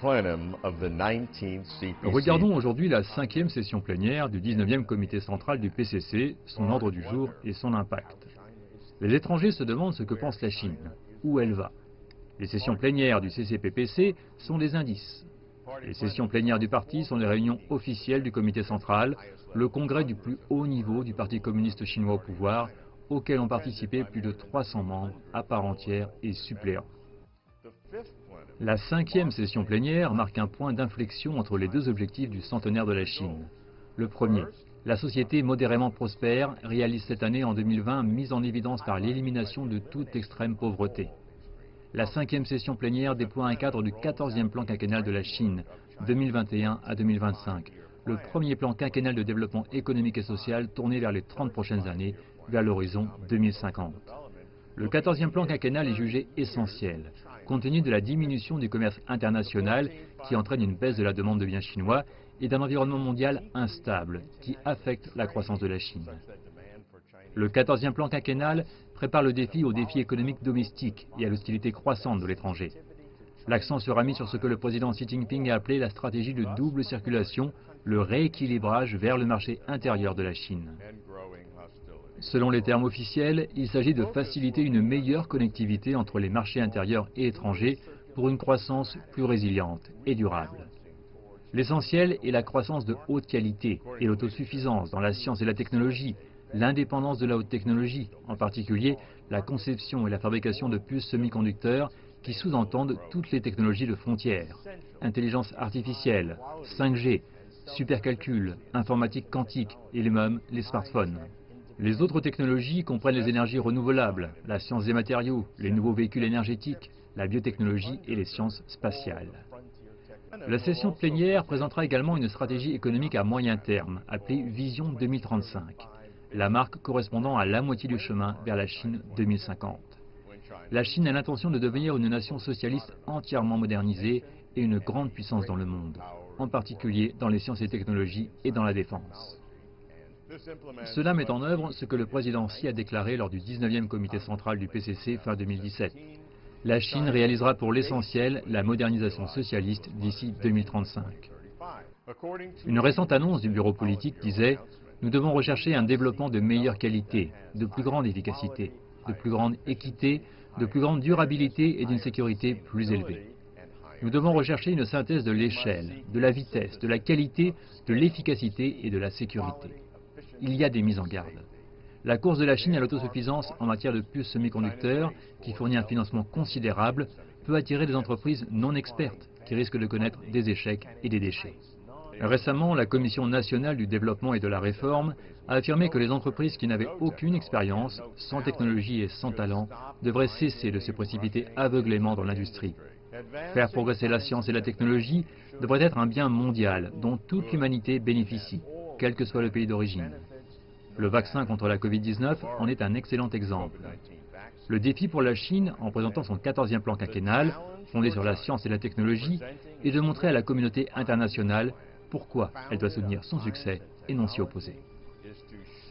plenum of the 19th CPC. Regardons aujourd'hui la 5e session plénière du 19e comité central du PCC, son ordre du jour et son impact. Les étrangers se demandent ce que pense la Chine, où elle va. Les sessions plénières du CCPPC sont des indices. Les sessions plénières du parti sont des réunions officielles du comité central, le congrès du plus haut niveau du Parti communiste chinois au pouvoir, auquel ont participé plus de 300 membres à part entière et suppléants. La 5e session plénière marque un point d'inflexion entre les deux objectifs du centenaire de la Chine. Le premier, la société modérément prospère réalise cette année en 2020 mise en évidence par l'élimination de toute extrême pauvreté. La 5e session plénière déploie un cadre du 14e plan quinquennal de la Chine, 2021 à 2025, le premier plan quinquennal de développement économique et social tourné vers les 30 prochaines années, vers l'horizon 2050. Le 14e plan quinquennal est jugé essentiel, compte tenu de la diminution du commerce international qui entraîne une baisse de la demande de biens chinois et d'un environnement mondial instable qui affecte la croissance de la Chine. Le 14e plan quinquennal prépare le défi aux défis économiques domestiques et à l'hostilité croissante de l'étranger. L'accent sera mis sur ce que le président Xi Jinping a appelé la stratégie de double circulation, le rééquilibrage vers le marché intérieur de la Chine. Selon les termes officiels, il s'agit de faciliter une meilleure connectivité entre les marchés intérieurs et étrangers pour une croissance plus résiliente et durable. L'essentiel est la croissance de haute qualité et l'autosuffisance dans la science et la technologie, l'indépendance de la haute technologie, en particulier la conception et la fabrication de puces semi-conducteurs qui sous-entendent toutes les technologies de frontières, intelligence artificielle, 5G, supercalcul, informatique quantique et même les smartphones. Les autres technologies comprennent les énergies renouvelables, la science des matériaux, les nouveaux véhicules énergétiques, la biotechnologie et les sciences spatiales. La session plénière présentera également une stratégie économique à moyen terme, appelée Vision 2035, la marque correspondant à la moitié du chemin vers la Chine 2050. La Chine a l'intention de devenir une nation socialiste entièrement modernisée et une grande puissance dans le monde, en particulier dans les sciences et technologies et dans la défense. Cela met en œuvre ce que le président Xi a déclaré lors du 19e comité central du PCC fin 2017. La Chine réalisera pour l'essentiel la modernisation socialiste d'ici 2035. Une récente annonce du bureau politique disait « Nous devons rechercher un développement de meilleure qualité, de plus grande efficacité, de plus grande équité, de plus grande durabilité et d'une sécurité plus élevée. Nous devons rechercher une synthèse de l'échelle, de la vitesse, de la qualité, de l'efficacité et de la sécurité. » Il y a des mises en garde. La course de la Chine à l'autosuffisance en matière de puces semi-conducteurs, qui fournit un financement considérable, peut attirer des entreprises non expertes qui risquent de connaître des échecs et des déchets. Récemment, la Commission nationale du développement et de la réforme a affirmé que les entreprises qui n'avaient aucune expérience, sans technologie et sans talent, devraient cesser de se précipiter aveuglément dans l'industrie. Faire progresser la science et la technologie devrait être un bien mondial dont toute l'humanité bénéficie, quel que soit le pays d'origine. Le vaccin contre la Covid-19 en est un excellent exemple. Le défi pour la Chine, en présentant son 14e plan quinquennal, fondé sur la science et la technologie, est de montrer à la communauté internationale pourquoi elle doit soutenir son succès et non s'y opposer.